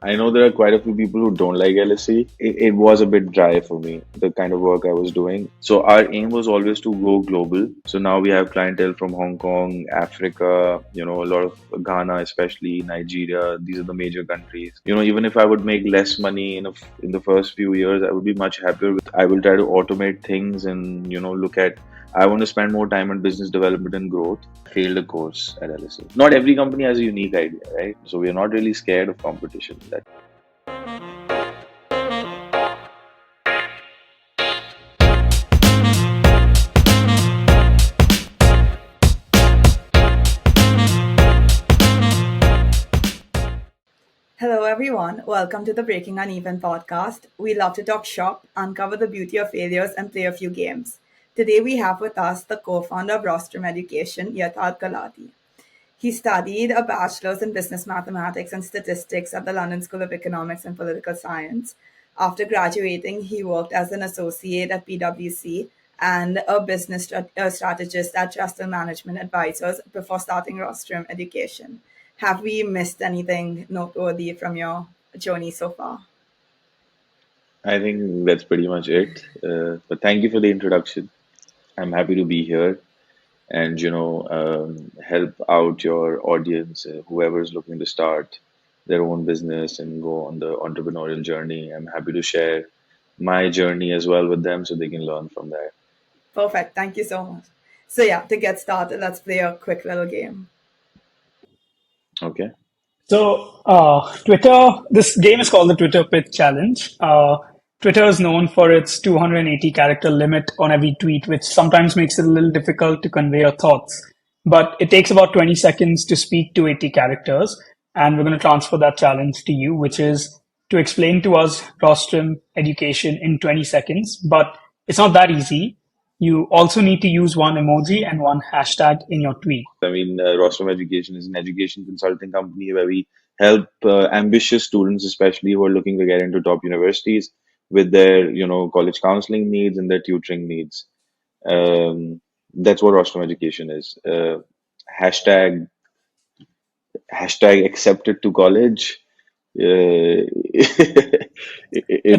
I know there are quite a few people who don't like LSE. It was a bit dry for me, the kind of work I was doing. So our aim was always to go global. So now we have clientele from Hong Kong, Africa, a lot of Ghana, especially Nigeria. These are the major countries. Even if I would make less money in the first few years, I would be much happier with it. I will try to automate things and, look at I want to spend more time on business development and growth. Failed a course at LSE. Not every company has a unique idea, right? So we are not really scared of competition. Hello, everyone. Welcome to the Breaking Uneven podcast. We love to talk shop, uncover the beauty of failures, and play a few games. Today, we have with us the co founder of Rostrum Education, Yatharth Gulati. He studied a bachelor's in business mathematics and statistics at the London School of Economics and Political Science. After graduating, he worked as an associate at PwC and a strategist at Trustworthy Management Advisors before starting Rostrum Education. Have we missed anything noteworthy from your journey so far? I think that's pretty much it. But thank you for the introduction. I'm happy to be here and help out your audience, whoever is looking to start their own business and go on the entrepreneurial journey. I'm happy to share my journey as well with them so they can learn from that. Perfect. Thank you so much. So, yeah, to get started, let's play a quick little game. Okay. Twitter, this game is called the Twitter Pitch Challenge. Twitter is known for its 280 character limit on every tweet, which sometimes makes it a little difficult to convey your thoughts. But it takes about 20 seconds to speak to 80 characters. And we're going to transfer that challenge to you, which is to explain to us rostrum education in 20 seconds. But it's not that easy. You also need to use one emoji and one hashtag in your tweet. I mean, Rostrum Education is an education consulting company where we help ambitious students, especially who are looking to get into top universities, with their, college counseling needs and their tutoring needs. That's what Rostrum Education is. Hashtag hashtag accepted to college. It's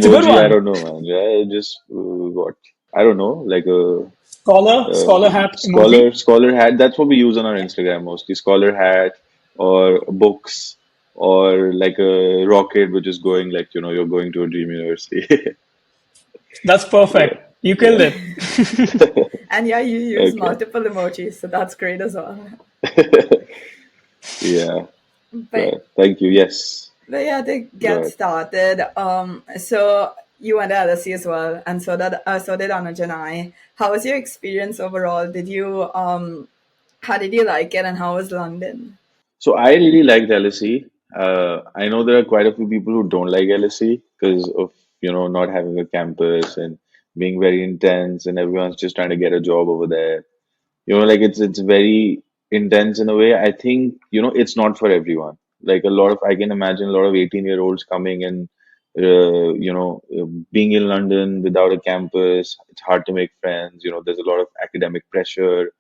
a good Emoji, I one. don't know, man. Yeah, just what I don't know, like a Scholar hat emoji. scholar hat. That's what we use on our Instagram mostly. Scholar hat or books or like a rocket which is going like you're going to a dream university. That's Yeah, perfect. You killed yeah. it. And yeah, you use Okay. multiple emojis, so that's great as well. Yeah. But Thank you. Yes. But yeah, to Go get ahead. started, so you went to LSE as well, and so did Anuj and I. How was your experience overall? How did you like it, and how was London? So I really liked LSE. I know there are quite a few people who don't like LSE because of not having a campus and being very intense, and everyone's just trying to get a job over there. Like it's very intense in a way. I think it's not for everyone. Like a lot of I can imagine a lot of 18-year-olds coming and being in London without a campus. It's hard to make friends. There's a lot of academic pressure,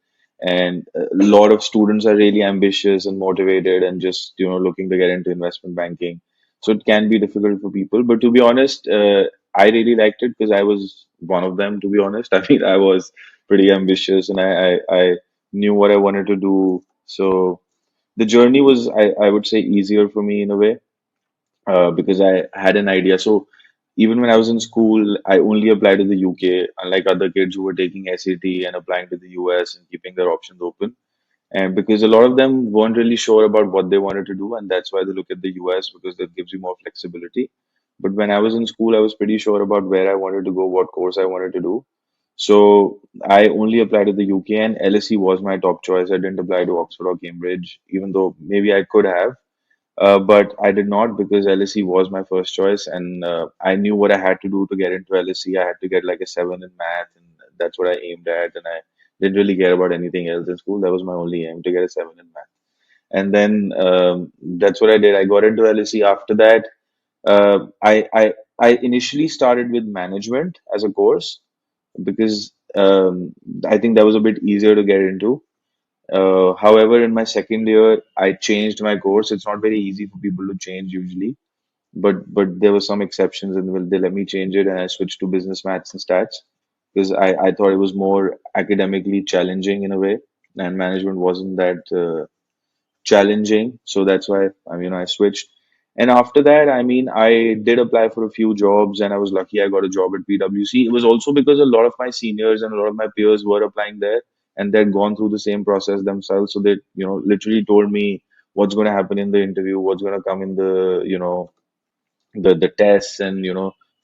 and a lot of students are really ambitious and motivated and just looking to get into investment banking. So it can be difficult for people. But to be honest, I really liked it because I was one of them. To be honest, I mean I was pretty ambitious and I knew what I wanted to do. So the journey was, I would say, easier for me in a way because I had an idea. So even when I was in school, I only applied to the UK, unlike other kids who were taking SAT and applying to the US and keeping their options open. And because a lot of them weren't really sure about what they wanted to do, and that's why they look at the US because that gives you more flexibility. But when I was in school, I was pretty sure about where I wanted to go, what course I wanted to do. So I only applied to the UK, and LSE was my top choice. I didn't apply to Oxford or Cambridge, even though maybe I could have. But I did not because LSE was my first choice, and I knew what I had to do to get into LSE. I had to get like a 7 in math, and that's what I aimed at. And I didn't really care about anything else in school. That was my only aim to get a 7 in math. And then that's what I did. I got into LSE after that. I initially started with management as a course because I think that was a bit easier to get into. However, in my second year, I changed my course. It's not very easy for people to change usually but there were some exceptions, and they let me change it, and I switched to business maths and stats because I thought it was more academically challenging in a way, and management wasn't that challenging. So that's why I switched. And after that, I did apply for a few jobs, and I was lucky I got a job at PwC. It was also because a lot of my seniors and a lot of my peers were applying there, and they'd gone through the same process themselves. So they, literally told me what's going to happen in the interview, what's going to come in the, the tests and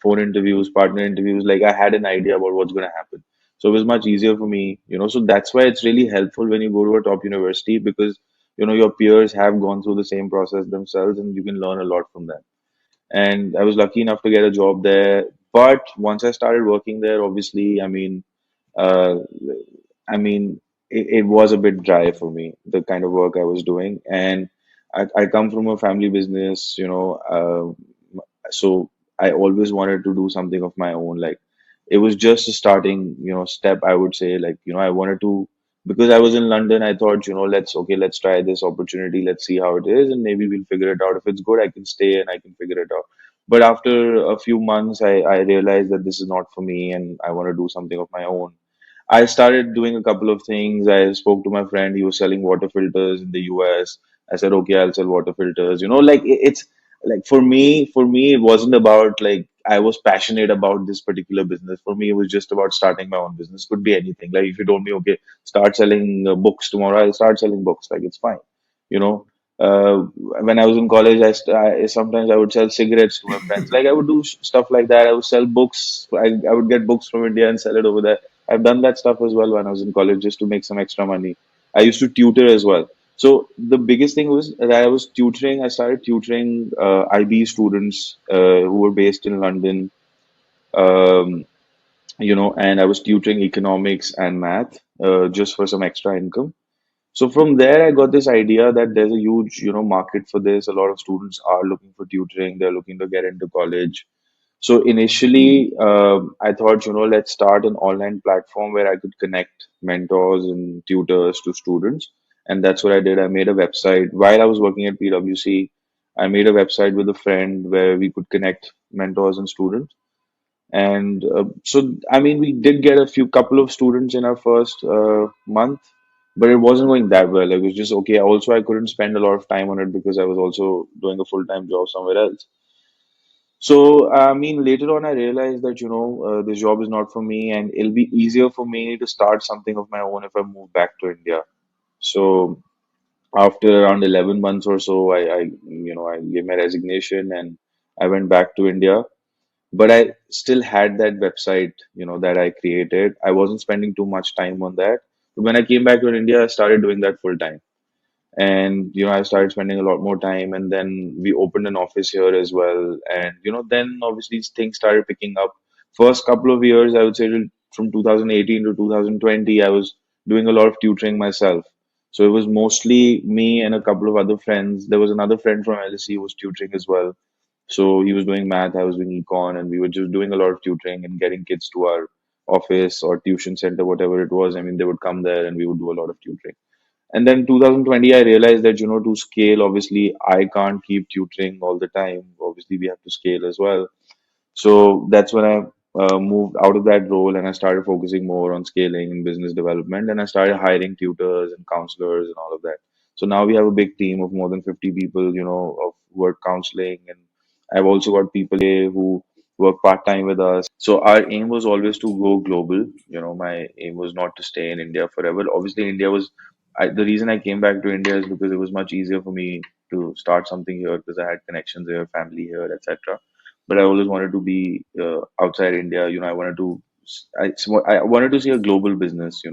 phone interviews, partner interviews. Like I had an idea about what's going to happen, so it was much easier for me. So that's why it's really helpful when you go to a top university, because your peers have gone through the same process themselves, and you can learn a lot from them. And I was lucky enough to get a job there. But once I started working there, obviously, uh, it was a bit dry for me, the kind of work I was doing. And I come from a family business, so I always wanted to do something of my own. Like it was just a starting, step, I would say. Like, I wanted to, because I was in London, I thought, let's try this opportunity, let's see how it is, and maybe we'll figure it out. If it's good, I can stay and I can figure it out. But after a few months, I realized that this is not for me and I want to do something of my own. I started doing a couple of things. I spoke to my friend. He was selling water filters in the US. I said, okay, I'll sell water filters. Like it's like for me, it wasn't about like I was passionate about this particular business. For me, it was just about starting my own business. Could be anything. Like if you told me, okay, start selling books tomorrow, I'll start selling books. Like it's fine. You know, when I was in college, sometimes I would sell cigarettes to my friends. Like I would do stuff like that. I would sell books. I would get books from India and sell it over there. I've done that stuff as well when I was in college just to make some extra money. I used to tutor as well. So the biggest thing was that I was tutoring. I started tutoring IB students who were based in London, um, and I was tutoring economics and math just for some extra income. So from there, I got this idea that there's a huge, market for this. A lot of students are looking for tutoring. They're looking to get into college. So initially, I thought, let's start an online platform where I could connect mentors and tutors to students. And that's what I did. I made a website while I was working at PwC. I made a website with a friend where we could connect mentors and students. And we did get a few couple of students in our first month, but it wasn't going that well. It was just okay. Also, I couldn't spend a lot of time on it because I was also doing a full-time job somewhere else. So, later on, I realized that, this job is not for me, and it'll be easier for me to start something of my own if I move back to India. So, after around 11 months or so, I gave my resignation and I went back to India. But I still had that website, that I created. I wasn't spending too much time on that. But when I came back to India, I started doing that full time. And I started spending a lot more time, and then we opened an office here as well. And then obviously things started picking up. First couple of years, I would say from 2018 to 2020, I was doing a lot of tutoring myself. So it was mostly me and a couple of other friends. There was another friend from LSE who was tutoring as well. So he was doing math, I was doing econ, and we were just doing a lot of tutoring and getting kids to our office or tuition center, whatever it was. They would come there and we would do a lot of tutoring. And then 2020, I realized that, to scale, obviously, I can't keep tutoring all the time. Obviously, we have to scale as well. So that's when I moved out of that role and I started focusing more on scaling and business development. And I started hiring tutors and counselors and all of that. So now we have a big team of more than 50 people, of work counseling. And I've also got people here who work part time with us. So our aim was always to go global. My aim was not to stay in India forever. Obviously, the reason I came back to India is because it was much easier for me to start something here because I had connections here, family here, etc. But I always wanted to be outside India. I wanted to, I wanted to see a global business.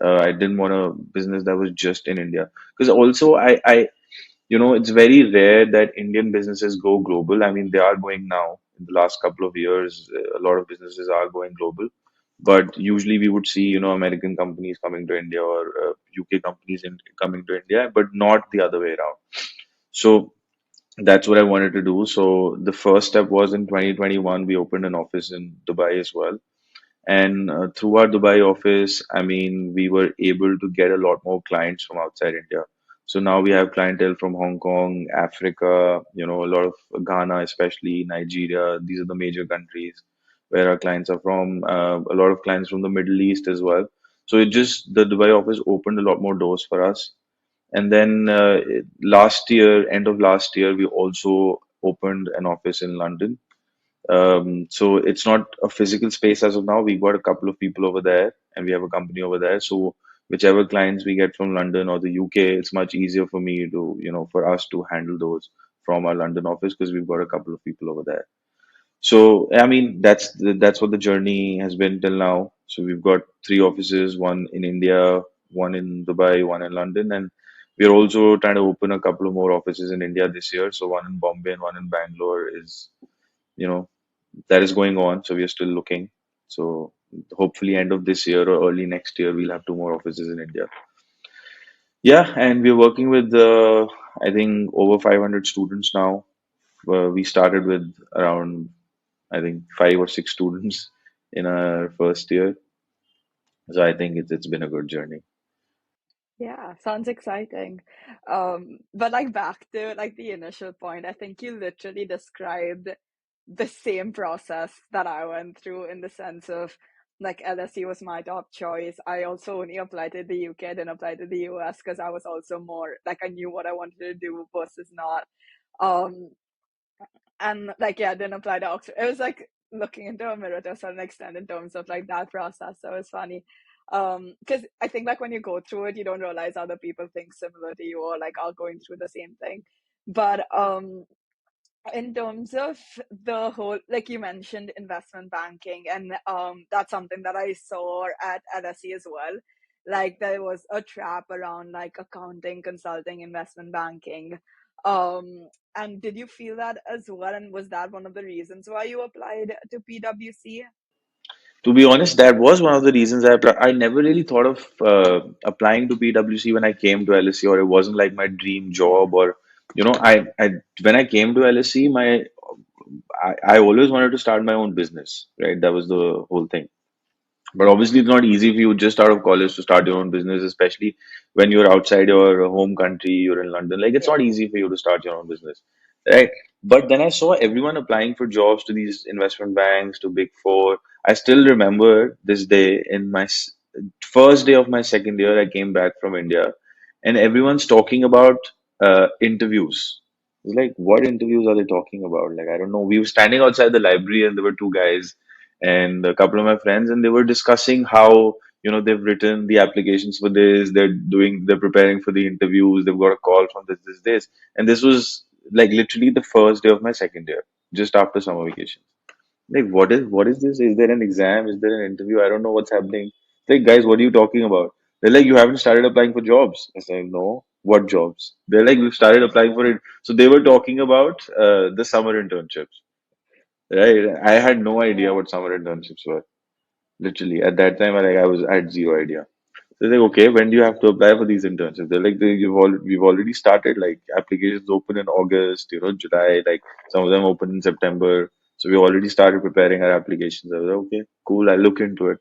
I didn't want a business that was just in India because also it's very rare that Indian businesses go global. They are going now. In the last couple of years, a lot of businesses are going global. But usually we would see, American companies coming to India or UK companies coming to India, but not the other way around. So that's what I wanted to do. So the first step was in 2021, we opened an office in Dubai as well. And through our Dubai office, we were able to get a lot more clients from outside India. So now we have clientele from Hong Kong, Africa, a lot of Ghana, especially Nigeria. These are the major countries where our clients are from. A lot of clients from the Middle East as well. So the Dubai office opened a lot more doors for us. And then last year, end of last year, we also opened an office in London. So it's not a physical space as of now. We've got a couple of people over there and we have a company over there. So whichever clients we get from London or the UK, it's much easier for me to, for us to handle those from our London office because we've got a couple of people over there. So, I mean, that's what the journey has been till now. So we've got three offices, one in India, one in Dubai, one in London, and we're also trying to open a couple of more offices in India this year. So one in Bombay and one in Bangalore is, you know, that is going on. So we are still looking. So hopefully end of this year or early next year, we'll have two more offices in India. Yeah, and we're working with I think over 500 students now. We started with around I think five or six students in our first year. So I think it's been a good journey. Yeah, sounds exciting. But like back to like the initial point, I think you literally described the same process that I went through in the sense of like LSE was my top choice. I also only applied to the UK, didn't apply to the US because I was also more like I knew what I wanted to do versus not. Um, and like yeah, didn't apply to Oxford. It was like looking into a mirror to a certain extent in terms of like that process. So it was funny. Because I think like when you go through it, you don't realize other people think similar to you or like are going through the same thing. But in terms of the whole, like you mentioned investment banking, and that's something that I saw at LSE as well. Like there was a trap around like accounting, consulting, investment banking. And did you feel that as well, and was that one of the reasons why you applied to PwC? To be honest, that was one of the reasons I applied. I never really thought of applying to PwC when I came to LSE, or it wasn't like my dream job, or I when I came to LSE, I always wanted to start my own business, right? That was the whole thing. But obviously, it's not easy for you just out of college to start your own business, especially when you're outside your home country, you're in London. Like, it's not Yeah. easy for you to start your own business, right? But then I saw everyone applying for jobs to these investment banks, to Big Four. I still remember this day in my first day of my second year, I came back from India, and everyone's talking about interviews. It's like, what interviews are they talking about? Like, I don't know. We were standing outside the library, and there were two guys and a couple of my friends, and they were discussing how they've written the applications for this, they're preparing for the interviews, they've got a call from this, and this was like literally the first day of my second year, just after summer vacation. Like, what is this? Is there an exam? Is there an interview? I don't know what's happening. Like, guys, what are you talking about? They're like, you haven't started applying for jobs. I said, no. What jobs? They're like, we've started applying for it. So they were talking about the summer internships. Right. I had no idea Yeah. what summer internships were. Literally, at that time, I had zero idea. So they're like, okay, when do you have to apply for these internships? They're like, we've already started. Like applications open in August, July. Like some of them open in September. So we already started preparing our applications. I was like, okay, cool. I'll look into it.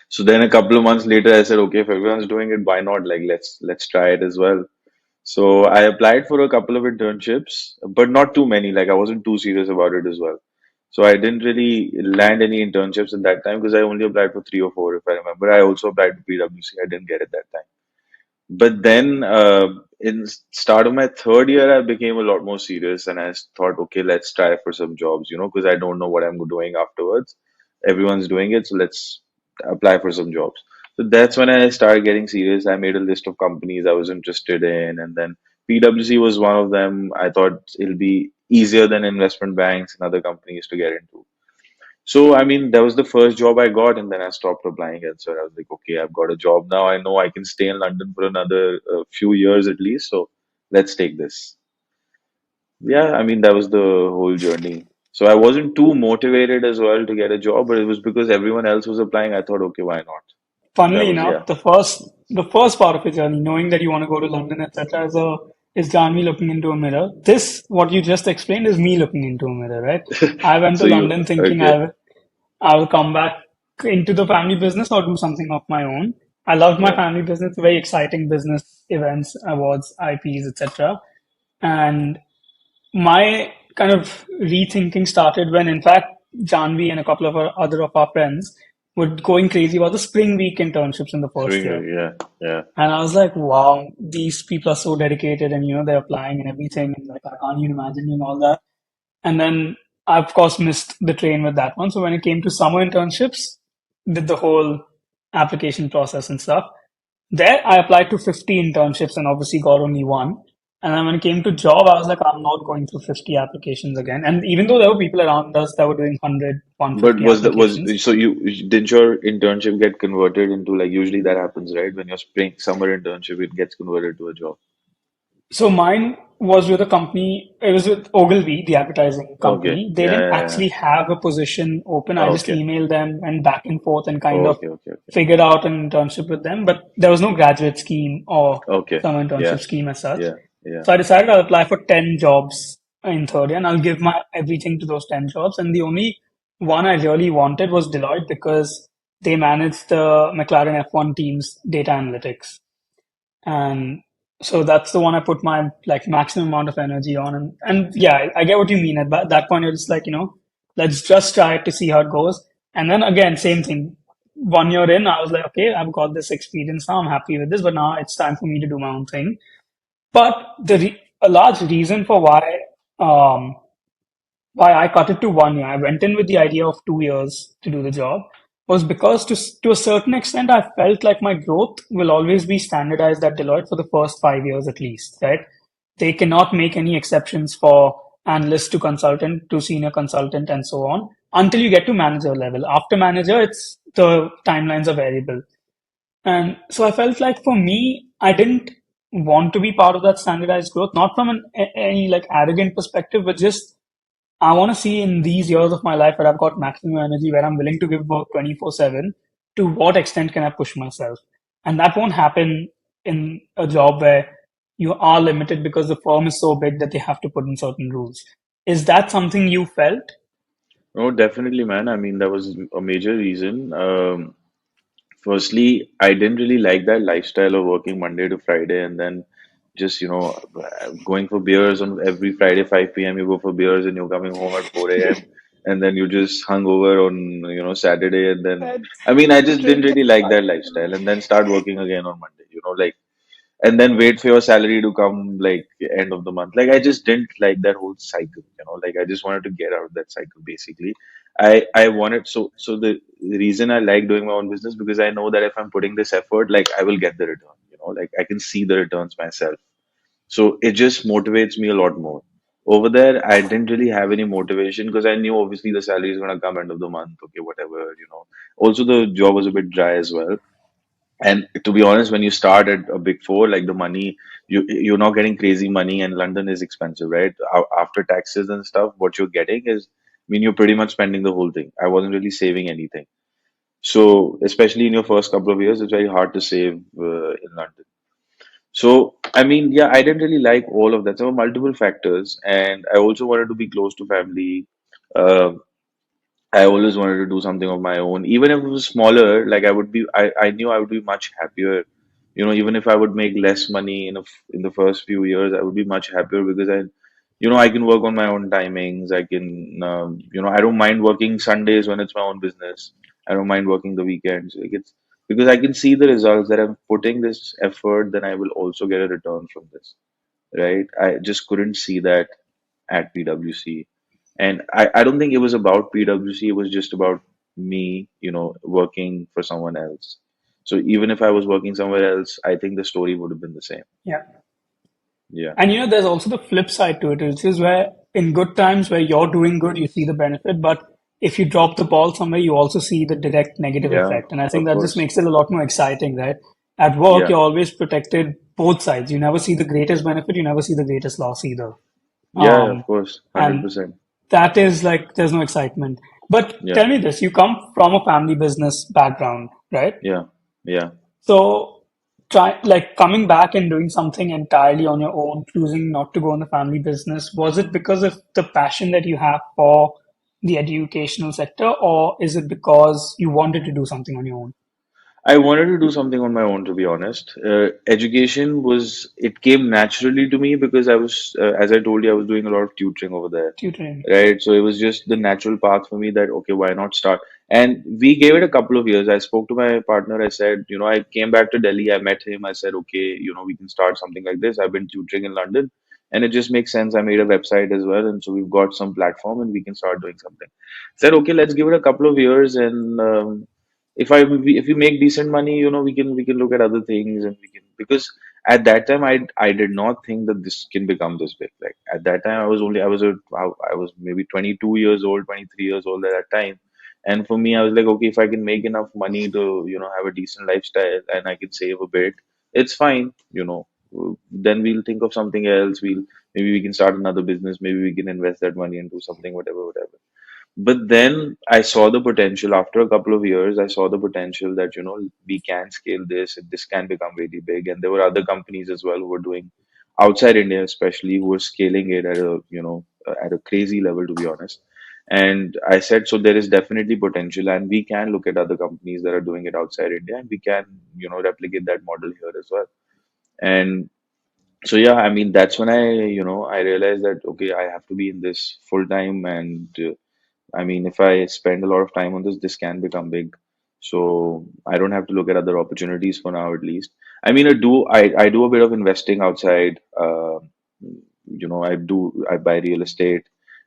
So then a couple of months later, I said, okay, if everyone's doing it, why not? Like let's try it as well. So I applied for a couple of internships, but not too many. Like I wasn't too serious about it as well. So I didn't really land any internships at that time because I only applied for three or four, if I remember. I also applied to PwC. I didn't get it that time. But then in start of my third year, I became a lot more serious, and I thought, okay, let's try for some jobs, because I don't know what I'm doing afterwards. Everyone's doing it, so let's apply for some jobs. So that's when I started getting serious. I made a list of companies I was interested in, and then PwC was one of them. I thought it'll be easier than investment banks and other companies to get into. So, I mean, that was the first job I got, and then I stopped applying elsewhere. I was like, okay, I've got a job now. I know I can stay in London for another few years at least. So, let's take this. Yeah, I mean, that was the whole journey. So, I wasn't too motivated as well to get a job, but it was because everyone else was applying. I thought, okay, why not? That Funnily was, yeah. enough, the first part of your journey, knowing that you want to go to London, etc., is Janvi looking into a mirror. This, what you just explained, is me looking into a mirror, right? I went to So, you, London thinking okay. I will come back into the family business or do something of my own. I loved my Yeah. family business, very exciting business events, awards, IPs, etc. And my kind of rethinking started when, in fact, Janvi and a couple of our other of our friends were going crazy about the spring week internships in the first year. Swinger. Yeah. Yeah. And I was like, wow, these people are so dedicated and, they're applying and everything. And like, I can't even imagine doing all that. And then I, of course, missed the train with that one. So when it came to summer internships, did the whole application process and stuff. There, I applied to 50 internships and obviously got only one. And then when it came to job, I was like, I'm not going through 50 applications again. And even though there were people around us that were doing 100, But 150 was the was applications, so you didn't your internship get converted into, like, usually that happens, right? When your spring summer internship, it gets converted to a job. so mine was with a company, it was with Ogilvy, the advertising Okay. company. They Yeah. didn't Yeah. Yeah. actually have a position open. I just Okay. emailed them and back and forth and kind of Okay. Okay. Okay. figured out an internship with them, but there was no graduate scheme or Okay. summer Yeah. internship scheme as such. Yeah. Yeah. So I decided I'll apply for 10 jobs in third year and I'll give my everything to those 10 jobs. And the only one I really wanted was Deloitte because they managed the McLaren F1 team's data analytics. And so that's the one I put my like maximum amount of energy on. And yeah, I get what you mean. At that point, it's like, let's just try it to see how it goes. And then again, same thing. 1 year in, I was like, okay, I've got this experience now. I'm happy with this, but now it's time for me to do my own thing. But a large reason for um, why I cut it to 1 year, I went in with the idea of 2 years to do the job, was because to a certain extent, I felt like my growth will always be standardized at Deloitte for the first 5 years at least, right? They cannot make any exceptions for analyst to consultant to senior consultant and so on until you get to manager level. After manager, it's the timelines are variable. And so I felt like for me, I didn't want to be part of that standardized growth, not from any like arrogant perspective, but just I want to see in these years of my life where I've got maximum energy, where I'm willing to give work 24/7, to what extent can I push myself? And that won't happen in a job where you are limited because the firm is so big that they have to put in certain rules. Is that something you felt? No, definitely, man. I mean, that was a major reason. Firstly, I didn't really like that lifestyle of working Monday to Friday and then just, going for beers on every Friday, 5 p.m. You go for beers and you're coming home at 4 a.m. and then you just hung over on, Saturday. And then, I mean, I just didn't really like that lifestyle and then start working again on Monday, like, and then wait for your salary to come like end of the month. Like I just didn't like that whole cycle, like I just wanted to get out of that cycle basically. I wanted so the reason I like doing my own business because I know that if I'm putting this effort, like I will get the return, like I can see the returns myself. So it just motivates me a lot more. Over there, I didn't really have any motivation because I knew obviously the salary is gonna come end of the month, okay, whatever. Also the job was a bit dry as well. And to be honest, when you start at a big four, like the money, you're not getting crazy money, and London is expensive, right? After taxes and stuff, what you're getting is, I mean, you're pretty much spending the whole thing. I wasn't really saving anything. So, especially in your first couple of years, it's very hard to save in London. So, I mean, yeah, I didn't really like all of that. There were multiple factors, and I also wanted to be close to family. Um I always wanted to do something of my own, even if it was smaller. Like I knew I would be much happier. Even if I would make less money in the first few years, I would be much happier because I can work on my own timings. I can, I don't mind working Sundays when it's my own business. I don't mind working the weekends. Like it's because I can see the results that I'm putting this effort, then I will also get a return from this, right? I just couldn't see that at PwC. And I don't think it was about PwC, it was just about me, working for someone else. So even if I was working somewhere else, I think the story would have been the same. Yeah. Yeah. And there's also the flip side to it, which is where in good times where you're doing good, you see the benefit, but if you drop the ball somewhere, you also see the direct negative Yeah, effect. And I think of that just course. makes it a lot more exciting, right? At work, Yeah. you're always protected both sides. You never see the greatest benefit, you never see the greatest loss either. Yeah, of Um, course. and 100%. that is like, there's no excitement. But Yeah. tell me this, you come from a family business background, right? Yeah. Yeah. So try like coming back and doing something entirely on your own, choosing not to go in the family business, was it because of the passion that you have for the educational sector, or is it because you wanted to do something on your own? I wanted to do something on my own, to be honest. Education it came naturally to me because as I told you, I was doing a lot of tutoring over there, Tutoring. right? So it was just the natural path for me that, okay, why not start? And we gave it a couple of years. I spoke to my partner. I said, I came back to Delhi. I met him. I said, okay, we can start something like this. I've been tutoring in London and it just makes sense. I made a website as well. And so we've got some platform and we can start doing something. Said, okay, let's give it a couple of years and, if we make decent money, we can look at other things and we can because at that time I did not think that this can become this big. Like at that time I was maybe 22 years old, 23 years old at that time. And for me, I was like, okay, if I can make enough money to, have a decent lifestyle and I can save a bit, it's fine. Then we'll think of something else. Maybe we can start another business. Maybe we can invest that money into something, whatever, whatever. But then I saw the potential after a couple of years. I saw the potential that, we can scale this, and this can become really big. And there were other companies as well who were doing outside India, especially who were scaling it at a crazy level, to be honest. And I said, so there is definitely potential, and we can look at other companies that are doing it outside India, and we can, replicate that model here as well. And so yeah, I mean, that's when I realized that okay, I have to be in this full time and. I mean, if I spend a lot of time on this, this can become big. So I don't have to look at other opportunities for now, at least. I mean, I do a bit of investing outside. I buy real estate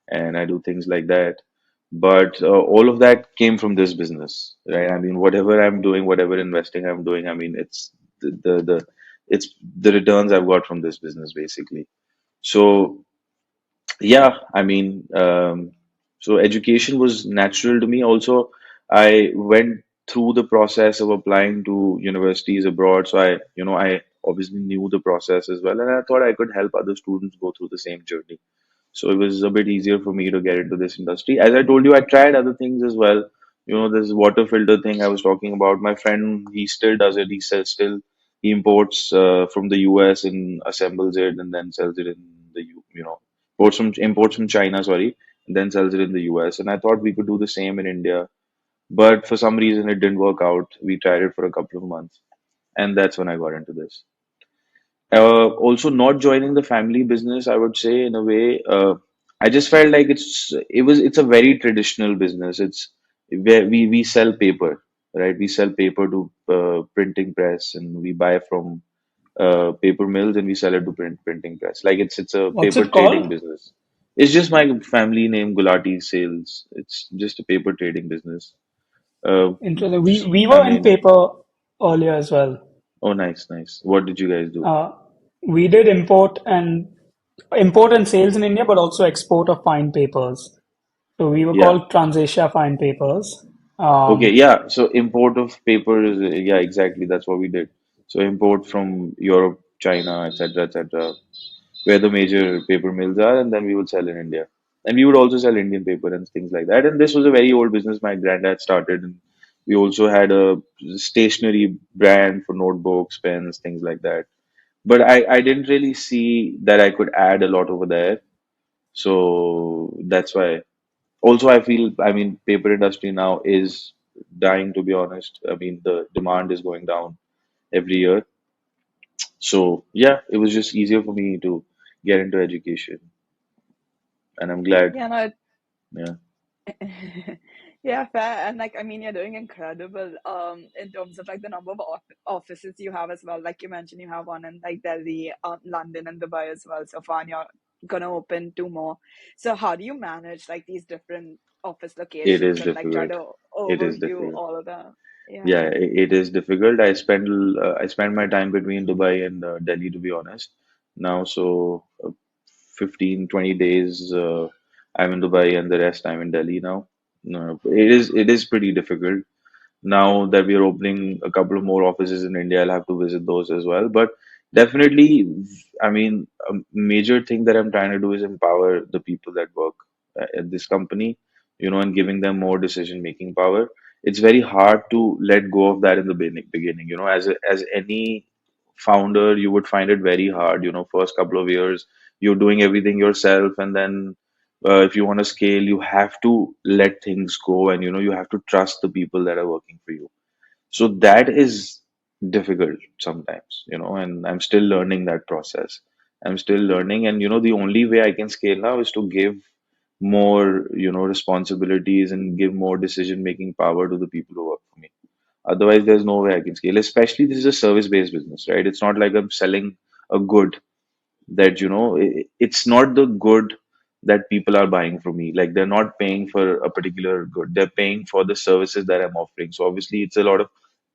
and I do things like that. But all of that came from this business, right? I mean, whatever I'm doing, whatever investing I'm doing, I mean, it's it's the returns I've got from this business, basically. So yeah, I mean, so education was natural to me. Also, I went through the process of applying to universities abroad, so I obviously knew the process as well, and I thought I could help other students go through the same journey. So it was a bit easier for me to get into this industry. As I told you, I tried other things as well. This water filter thing I was talking about. My friend, he still does it. He says still he imports from the US and assembles it and then sells it in the imports from China, sorry, and then sells it in the US. And I thought we could do the same in India, but for some reason it didn't work out. We tried it for a couple of months, and that's when I got into this. Also, not joining the family business, I would say in a way, I just felt like it's a very traditional business. It's where we sell paper, right? We sell paper to printing press, and we buy from paper mills and we sell it to printing press. Like it's a What's paper it trading called? business. It's just my family name, Gulati Sales. It's just a paper trading business. Uh, Interesting. We I were in mean, paper earlier as well. oh, nice, nice. What did you guys do? Uh, we did import and sales in India, but also export of fine papers. So we were Yeah. called Transasia Fine Papers. Okay, Um, yeah. So import of paper is yeah, exactly. That's what we did. So import from Europe, China, etc., etc., where the major paper mills are, and then we would sell in India. And we would also sell Indian paper and things like that. And this was a very old business my granddad started, and we also had a stationery brand for notebooks, pens, things like that. But I didn't really see that I could add a lot over there. So that's why. Also, I mean, paper industry now is dying, to be honest. I mean, the demand is going down every year. So, yeah, it was just easier for me to get into education, and I'm glad. Yeah, no, Yeah, yeah, fair. And like, I mean, you're doing incredible in terms of like the number of offices you have as well. Like you mentioned, you have one in like Delhi, London, and Dubai as well so far, and you're gonna open two more. So how do you manage like these different office it locations is and like try difficult. to It is overview difficult. all of them? Yeah, Yeah. it is difficult. I spend my time between Dubai and Delhi, to be honest. Now, so 15, 20 days I'm in Dubai, and the rest I'm in Delhi now. No, it is pretty difficult. Now that we are opening a couple of more offices in India, I'll have to visit those as well. But definitely, I mean, a major thing that I'm trying to do is empower the people that work at this company, and giving them more decision-making power. It's very hard to let go of that in the beginning. As any founder, you would find it very hard. First couple of years, you're doing everything yourself, and then if you want to scale, you have to let things go, and you have to trust the people that are working for you. So that is difficult sometimes, and I'm still learning that process. I'm still learning, and the only way I can scale now is to give more, responsibilities and give more decision-making power to the people who work for me. Otherwise, there's no way I can scale. Especially this is a service-based business, right? It's not like I'm selling a good that it's not the good that people are buying from me. Like they're not paying for a particular good, they're paying for the services that I'm offering. So obviously it's a lot of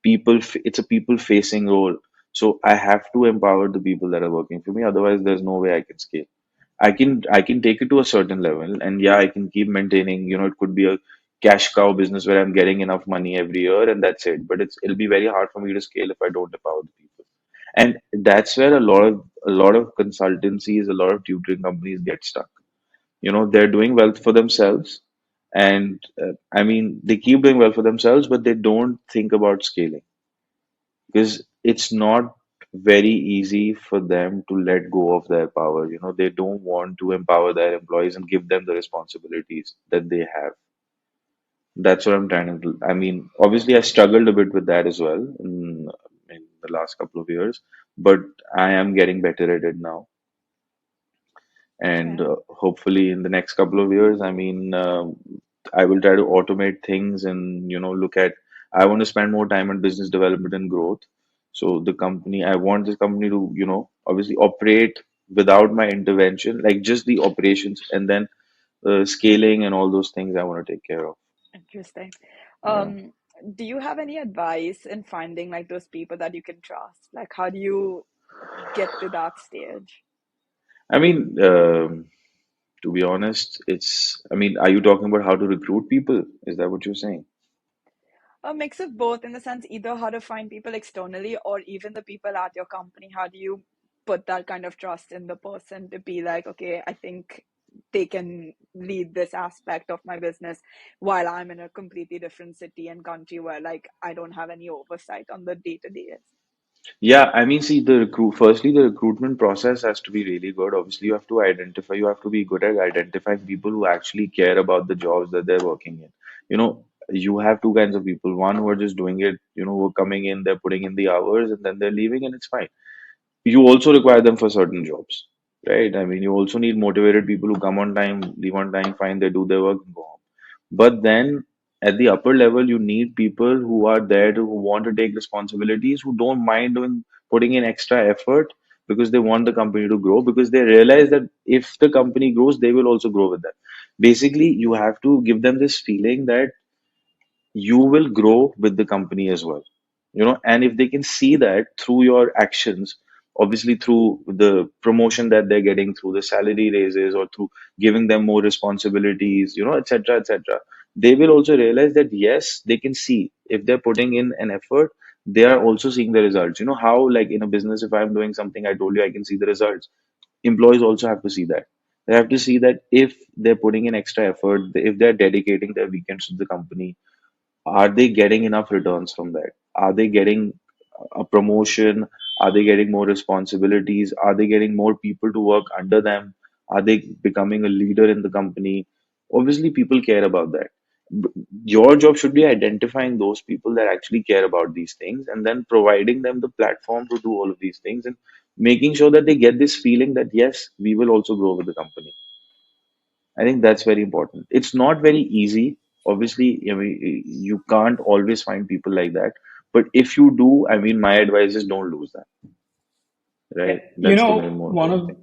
it's a people facing role. So I have to empower the people that are working for me, otherwise there's no way I can scale. I can take it to a certain level, and yeah, I can keep maintaining, it could be a cash cow business where I'm getting enough money every year and that's it, but it'll be very hard for me to scale if I don't empower the people. And that's where a lot of consultancies, a lot of tutoring companies get stuck. They're doing well for themselves, and I mean, they keep doing well for themselves, but they don't think about scaling because it's not very easy for them to let go of their power. They don't want to empower their employees and give them the responsibilities that they have. That's what I'm trying to do. I mean, obviously, I struggled a bit with that as well in the last couple of years, but I am getting better at it now. And Okay. hopefully, in the next couple of years, I mean, I will try to automate things and, I want to spend more time on business development and growth. So, I want this company to, obviously operate without my intervention, like just the operations, and then scaling and all those things I want to take care of. Interesting. Yeah. Um, do you have any advice in finding like those people that you can trust? Like, how do you get to that stage? I mean, to be honest, I mean, are you talking about how to recruit people? Is that what you're saying? A mix of both, in the sense either how to find people externally or even the people at your company. How do you put that kind of trust in the person to be like, okay, I think they can lead this aspect of my business while I'm in a completely different city and country where like I don't have any oversight on the day to day. Yeah, I mean, see, firstly, the recruitment process has to be really good. Obviously, you have to be good at identifying people who actually care about the jobs that they're working in. You have two kinds of people. One who are just doing it, who are coming in, they're putting in the hours, and then they're leaving, and it's fine. You also require them for certain jobs, right? I mean, you also need motivated people who come on time, leave on time, fine, they do their work and go home. But then at the upper level, you need people who are there who want to take responsibilities, who don't mind putting in extra effort because they want the company to grow, because they realize that if the company grows, they will also grow with them. Basically, you have to give them this feeling that you will grow with the company as well. And if they can see that through your actions, obviously through the promotion that they're getting, through the salary raises, or through giving them more responsibilities, etc., etc., they will also realize that yes, they can see if they're putting in an effort, they are also seeing the results. How, like in a business, if I'm doing something, I told you I can see the results. Employees also have to see that. They have to see that if they're putting in extra effort, if they're dedicating their weekends to the company, are they getting enough returns from that? Are they getting a promotion? Are they getting more responsibilities? Are they getting more people to work under them? Are they becoming a leader in the company? Obviously, people care about that. B- Your job should be identifying those people that actually care about these things and then providing them the platform to do all of these things and making sure that they get this feeling that, yes, we will also grow with the company. I think that's very important. It's not very easy. Obviously, I mean, you can't always find people like that. But if you do, I mean, my advice is don't lose that, Yeah, right? That's the very more important thing.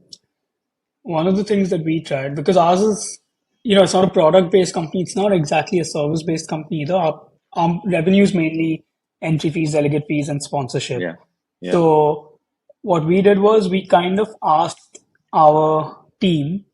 one of the things that we tried, because ours is, it's not a product based company, it's not exactly a service based company either. Our revenue is mainly entry fees, delegate fees, and sponsorship. Yeah, yeah, So what we did was we kind of asked our team,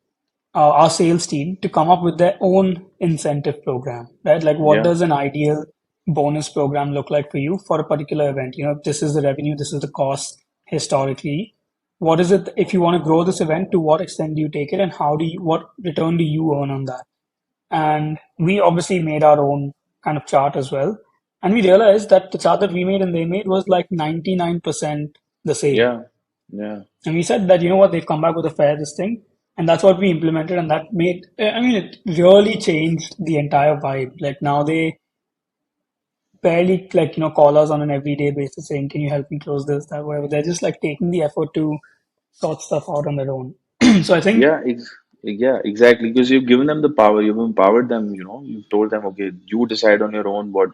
our sales team, to come up with their own incentive program, right? Like, what yeah, does an ideal bonus program look like for you for a particular event? This is the revenue, this is the cost historically. What is it if you want to grow this event? To what extent do you take it, and what return do you earn on that? And we obviously made our own kind of chart as well. And we realized that the chart that we made and they made was like 99% the same. yeah, yeah. And we said that, they've come back with a fair this thing. And that's what we implemented. And that it really changed the entire vibe. Like now barely like, call us on an everyday basis saying, can you help me close this, that, whatever. They're just like taking the effort to sort stuff out on their own. So I think Yeah, yeah, exactly. Because you've given them the power, you've empowered them, you've told them, okay, you decide on your own what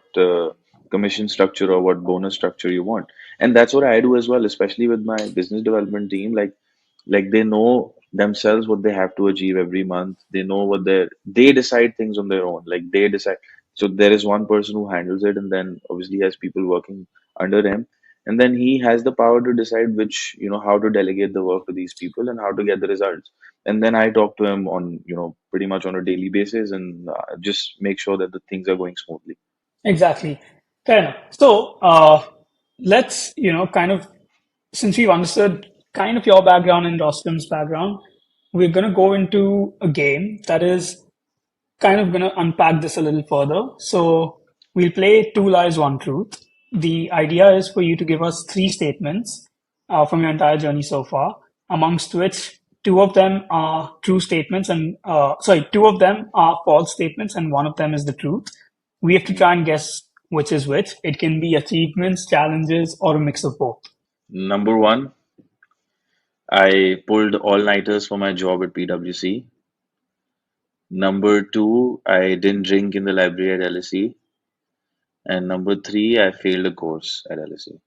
commission structure or what bonus structure you want. And that's what I do as well, especially with my business development team. Like they know themselves what they have to achieve every month. They know what they decide things on their own. Like they decide. So there is one person who handles it, and then obviously he has people working under him. And then he has the power to decide which, how to delegate the work to these people and how to get the results. And then I talk to him on, pretty much on a daily basis and just make sure that the things are going smoothly. exactly. Fair enough. So let's, kind of, since we've understood kind of your background and Rostrum's background, we're going to go into a game that is kind of going to unpack this a little further. So we'll play two lies, one truth. The idea is for you to give us three statements from your entire journey so far, amongst which two of them are true statements and, two of them are false statements and one of them is the truth. We have to try and guess which is which. It can be achievements, challenges, or a mix of both. Number one, I pulled all-nighters for my job at PwC. Number two, I didn't drink in the library at LSE. And number three, I failed a course at LSE.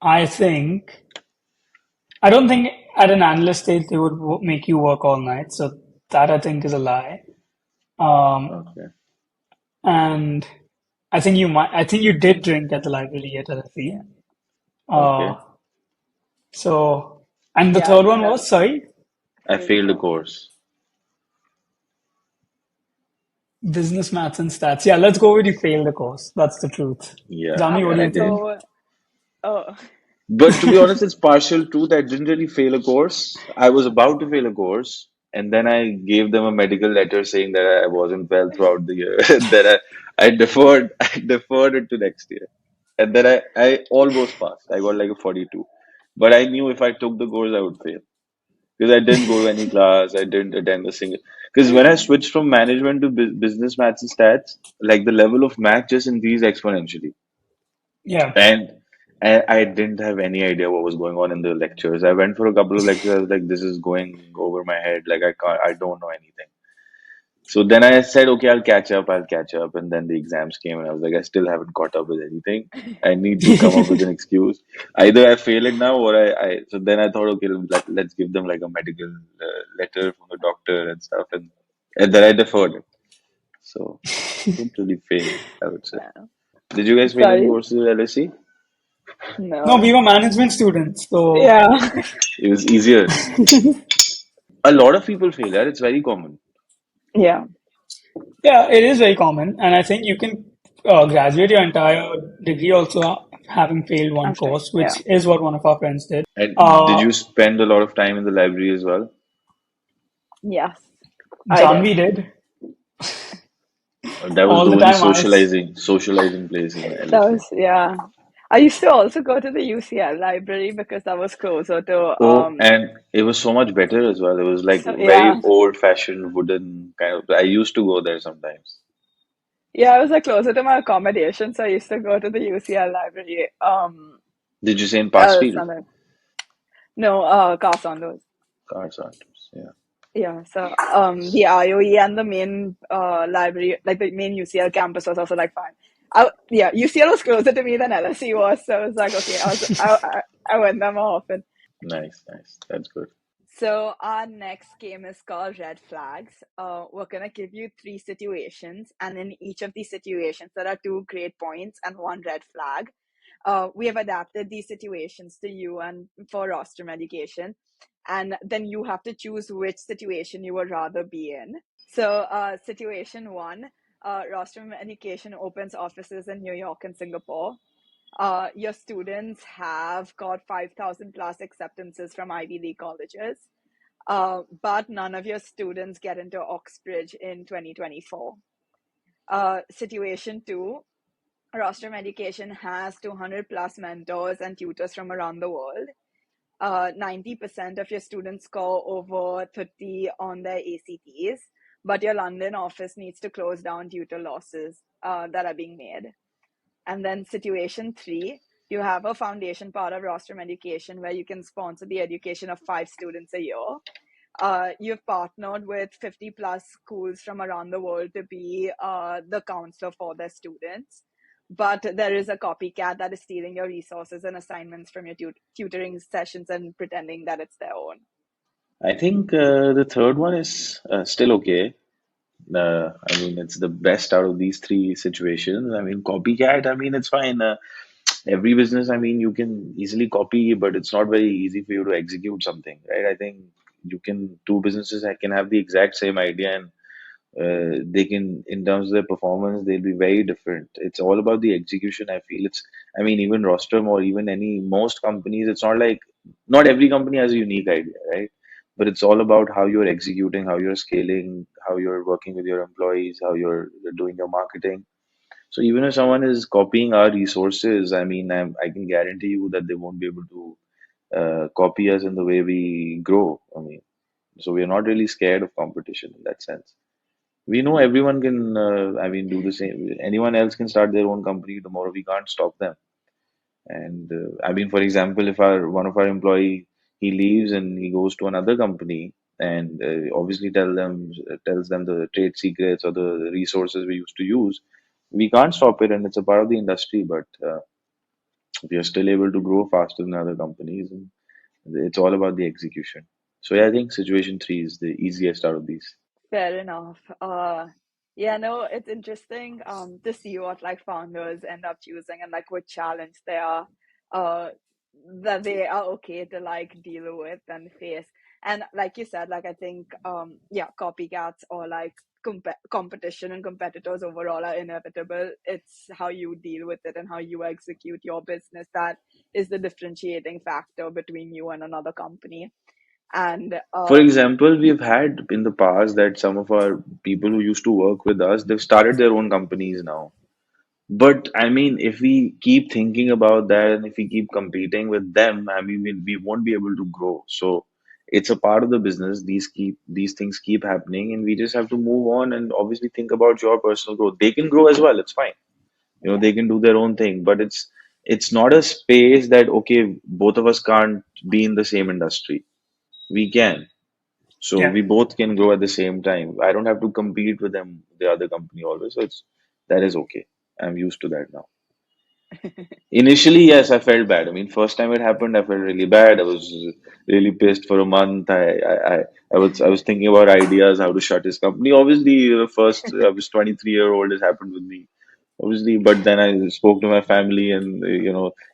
I think I don't think at an analyst stage they would make you work all night. So that I think is a lie. Um, Okay. and I think you did drink at the library at Yeah. LSE. Okay. Uh, so, and the Yeah, I third think one I was, sorry, I failed the failed a course. course. business maths and stats. Yeah, let's go with you failed the course. That's the truth. Yeah, Johnny, I'm what yeah, do I gonna you think? did. go. Oh, But to be honest, it's partial truth. I didn't really fail a course. I was about to fail a course, and then I gave them a medical letter saying that I wasn't well throughout the year. Then I deferred I deferred it to next year. And then I almost passed. I got like a 42. But I knew if I took the course I would fail. Because I didn't go to any class, I didn't attend a single. Because when I switched from management to business maths and stats, like the level of math just increased exponentially. Yeah. And I didn't have any idea what was going on in the lectures. I went for a couple of lectures. I was like, this is going over my head. Like I don't know anything. So then I said, okay, I'll catch up. I'll catch up. And then the exams came, and I was like, I still haven't caught up with anything. I need to come up with an excuse. Either I fail it now, or I. So then I thought, okay, let's give them like a medical letter from the doctor and stuff, and then I deferred it. So didn't really fail, I would say. yeah. Did you guys fail any Sorry. courses at LSE? No, we No. were management students. So, Yeah. It was easier. A lot of people fail that. It's very common. Yeah. yeah, it is very common. And I think you can graduate your entire degree also having failed one After. course, Yeah. which is what one of our friends did. And did Uh, you spend a lot of time in the library as well? Yes, I did. Janvi did. That was All the the only time socializing place in That LSE. was, yeah. I used to also go to the UCL library because that was closer to Oh, and it was so much better as well. It was like so very yeah. old-fashioned wooden kind of. I used to go there sometimes. Yeah, it was like closer to my accommodation, so I used to go to the UCL library. Did you say in Passfield? Something. No, Carson. Car Santos, yeah. Yeah, so the IOE and the main library, like the main UCL campus was also like fine. Yeah, UCL was closer to me than LSE was, so I was like, okay, I went there more often. Nice, nice. That's good. So our next game is called Red Flags. We're gonna give you three situations, and in each of these situations, there are two great points and one red flag. We have adapted these situations to you and for rostrum education, and then you have to choose which situation you would rather be in. So, situation one, rostrum education opens offices in New York and Singapore. Your students have got 5,000 plus acceptances from Ivy League colleges, but none of your students get into Oxbridge in 2024. Situation two, Rostrum Education has 200 plus mentors and tutors from around the world. 90% of your students score over 30 on their ACTs, but your London office needs to close down due to losses that are being made. And then situation 3, you have a foundation part of Rostrum Education where you can sponsor the education of 5 students a year. You've partnered with 50 plus schools from around the world to be the counselor for their students. But there is a copycat that is stealing your resources and assignments from your tutoring sessions and pretending that it's their own. I think the third one is still okay. I mean, it's the best out of these three situations. I mean, copycat, I mean, it's fine. Every business, I mean, you can easily copy, but it's not very easy for you to execute something, right? I think two businesses that can have the exact same idea and they can, in terms of their performance, they'll be very different. It's all about the execution. I feel I mean, even Rostrum or even most companies, it's not like, not every company has a unique idea, right? But it's all about how you're executing, how you're scaling, how you're working with your employees, how you're doing your marketing. So even if someone is copying our resources, I mean, I can guarantee you that they won't be able to copy us in the way we grow. I mean, so we're not really scared of competition in that sense. We know everyone can, I mean, do the same. Anyone else can start their own company tomorrow. We can't stop them. And I mean, for example, if our one of our employee he leaves and he goes to another company and obviously tells them the trade secrets or the resources we used to use, we can't stop it, and it's a part of the industry. But we are still able to grow faster than other companies, and it's all about the execution. So yeah, I think situation three is the easiest out of these. Fair enough. Yeah, no, it's interesting to see what like founders end up choosing and like what challenge they are uh that they are okay to like deal with and face. And like you said, like I think yeah, copycats or like competition and competitors overall are inevitable. It's how you deal with it and how you execute your business that is the differentiating factor between you and another company. And For example, we've had in the past that some of our people who used to work with us, they've started their own companies now. But I mean, if we keep thinking about that and if we keep competing with them, I mean, we won't be able to grow. So it's a part of the business. These things keep happening, and we just have to move on and obviously think about your personal growth. They can grow as well. It's fine. yeah. They can do their own thing, but it's not a space that okay, both of us can't be in the same industry. We can. So Yeah, we both can grow at the same time. I don't have to compete with them, the other company always. So that is okay. I'm used to that now. Initially, yes, I felt bad. I mean, first time it happened, I felt really bad. I was really pissed for a month. I was thinking about ideas, how to shut his company. Obviously, the first I was 23-year-old. It happened with me. Obviously, but then I spoke to my family, and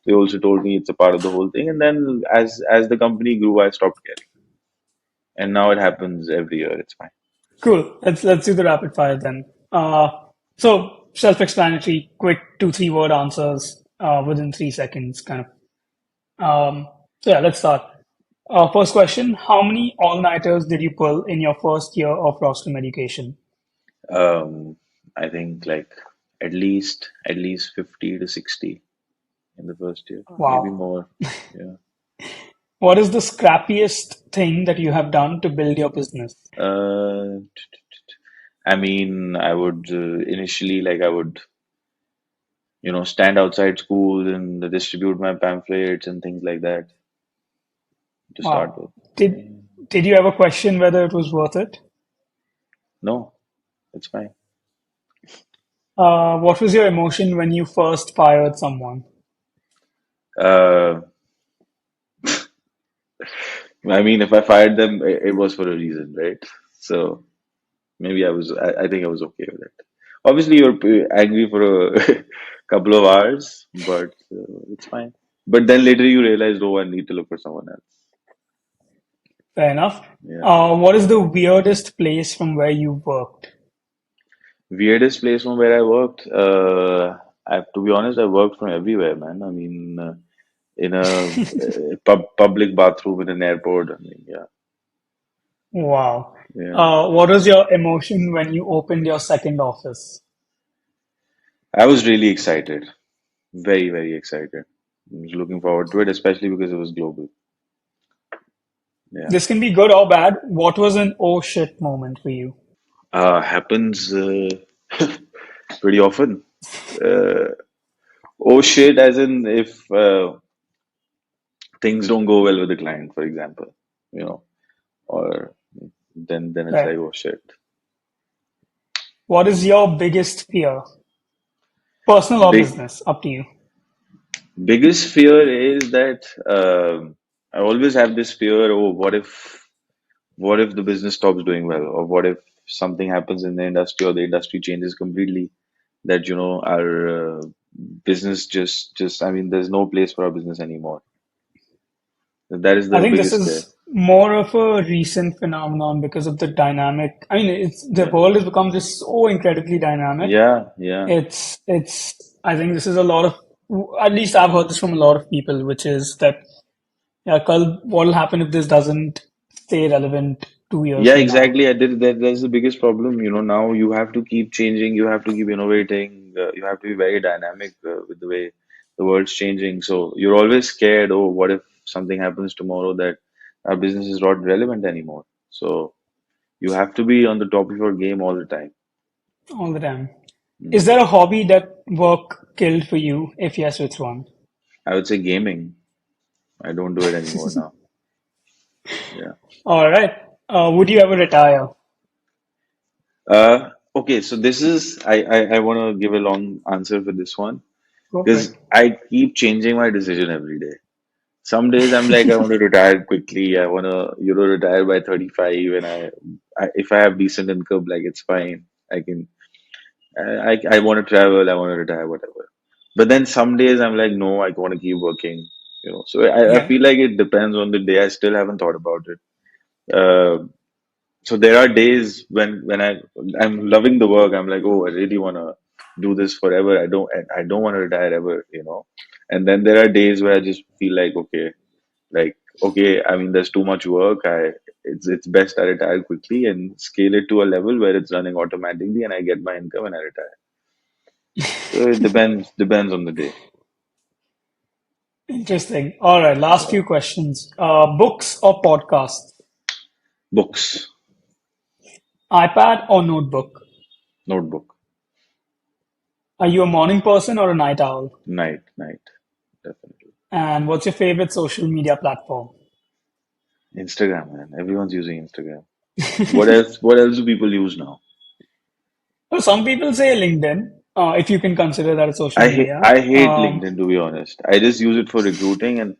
they also told me it's a part of the whole thing. And then as the company grew, I stopped caring. And now it happens every year. It's fine. cool. Let's do the rapid fire then. So self-explanatory, quick 2 3 word answers within 3 seconds, kind of. So yeah, let's start. First question: how many all-nighters did you pull in your first year of Rostrum Education? Um, I think like at least 50 to 60 in the first year, Oh, maybe Wow. more. Yeah. What is the scrappiest thing that you have done to build your business? Uh, I mean, I would initially like I would stand outside schools and distribute my pamphlets and things like that to start Wow. with. Did Yeah. did you ever question whether it was worth it? No, it's fine. What was your emotion when you first fired someone? Uh, I mean, if I fired them, it was for a reason, right? So maybe I think I was okay with it. Obviously, you're angry for a couple of hours, but it's fine. But then later you realize, oh, I need to look for someone else. Fair enough. Yeah. What is the weirdest place from where you worked? Weirdest place from where I worked. To be honest, I worked from everywhere, man. I mean, in a public bathroom in an airport. I mean, yeah, Wow. yeah. What was your emotion when you opened your second office? I was really excited, very, very excited. I was looking forward to it, especially because it was global. Yeah. This can be good or bad. What was an oh shit moment for you? Happens pretty often. Uh, Oh shit, as in if things don't go well with the client, for example, you know, or then it's Right. like, oh shit. What is your biggest fear? Personal or Big business? Up to you. biggest fear is that I always have this fear, oh, what if the business stops doing well, or what if something happens in the industry or the industry changes completely, that our business just I mean, there's no place for our business anymore. That is I the think this biggest scare. is more of a recent phenomenon because of the dynamic. I mean, the Yeah. world has become just so incredibly dynamic. Yeah, yeah. I think this is a lot of, at least I've heard this from a lot of people, which is that, yeah, Kal, what will happen if this doesn't stay relevant 2 years Yeah, from now? exactly. I did that. That's the biggest problem. Now you have to keep changing, you have to keep innovating, you have to be very dynamic with the way the world's changing. So you're always scared, oh, what if something happens tomorrow that our business is not relevant anymore? So you have to be on the top of your game all the time. All the time. Is Mm. there a hobby that work killed for you? If yes, which one? I would say gaming. I don't do it anymore now. Yeah. All right. Would you ever retire? Okay, so this is I want to give a long answer for this one Go for it. because I keep changing my decision every day. Some days I'm like, I want to retire quickly. I want to, retire by 35, and if I have decent income, like it's fine. I can, I want to travel. I want to retire, whatever. But then some days I'm like, no, I want to keep working. So I Yeah. feel like it depends on the day. I still haven't thought about it. So there are days when I'm loving the work. I'm like, oh, I really want to do this forever. I don't want to retire ever. And then there are days where I just feel like okay, I mean, there's too much work. It's best I retire quickly and scale it to a level where it's running automatically and I get my income and I retire. So it depends on the day. Interesting. All right. Last Yeah. few questions. Books or podcasts? Books, iPad or notebook? notebook, Are you a morning person or a night owl? night, definitely. And what's your favorite social media platform? Instagram, man. Everyone's using Instagram. What else? What else do people use now? Well, some people say LinkedIn, if you can consider that a social media. I hate LinkedIn, to be honest. I just use it for recruiting and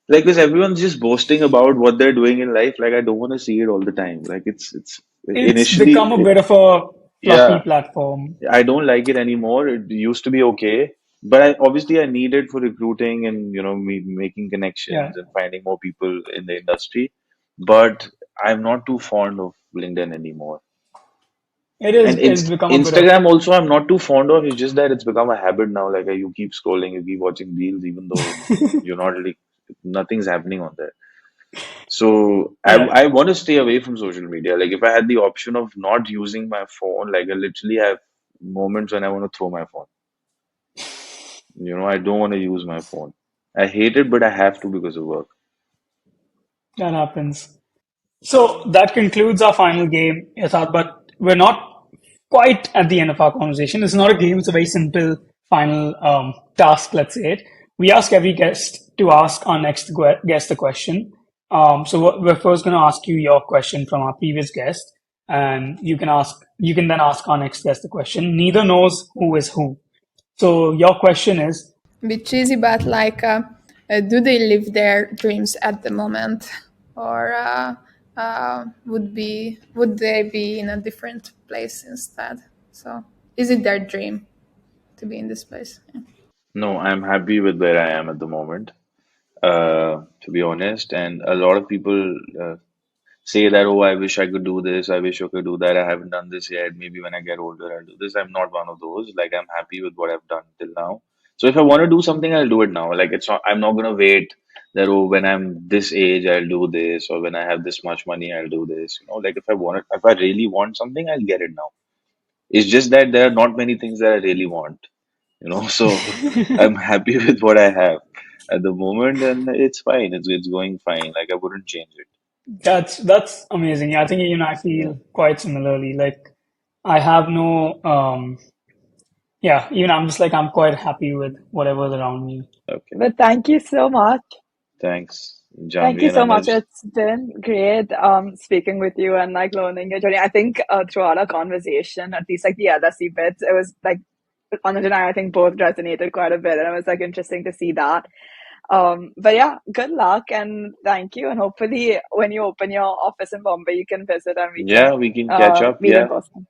like because everyone's just boasting about what they're doing in life. Like I don't want to see it all the time. Like it's It's initially become a bit of a fluffy yeah, platform. I don't like it anymore. It used to be okay, but obviously I need it for recruiting and me making Yeah, connections and finding more people in the industry. But I'm not too fond of LinkedIn anymore. it is. And It's become a bit of, Instagram also I'm not too fond of. It's just that it's become a habit now. Like you keep scrolling, you keep watching reels, even though you're not really nothing's happening on there. So yeah. I want to stay away from social media. Like if I had the option of not using my phone, like I literally have moments when I want to throw my phone. I don't want to use my phone. I hate it, but I have to because of work. That happens. So that concludes our final game, Yatharth, but we're not quite at the end of our conversation. It's not a game, it's a very simple final task, let's say it. We ask every guest to ask our next guest a question. So we're first going to ask you your question from our previous guest, and you can then ask our next guest a question. Neither knows who is who. So your question is, Bit cheesy, but like, do they live their dreams at the moment, or would they be in a different place instead? So, is it their dream to be in this place? Yeah. No, I'm happy with where I am at the moment, to be honest. And a lot of people say that, oh, I wish I could do this, I wish I could do that, I haven't done this yet. Maybe when I get older, I'll do this. I'm not one of those. Like, I'm happy with what I've done till now. So if I want to do something, I'll do it now. Like, I'm not gonna wait that, oh, when I'm this age, I'll do this, or when I have this much money, I'll do this. Like if I really want something, I'll get it now. It's just that there are not many things that I really want. So I'm happy with what I have at the moment, and it's fine. It's going fine. Like, I wouldn't change it. that's amazing. I think I Yeah. feel quite similarly. Like I have no yeah, even I'm just like, I'm quite happy with whatever's around me. Okay. But thank you so much. Thanks, Thank Janvi you and so much. Anuj. It's been great speaking with you and like learning your journey. I think throughout our conversation, at least like the LSE bits, it was like Anuj and I think both resonated quite a bit, and it was like interesting to see that. But yeah, good luck and thank you. And hopefully, when you open your office in Bombay, you can visit and we can Yeah, we can catch up. meet in Yeah. person.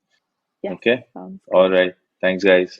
Yes, Okay. sounds All good. right. Thanks, guys.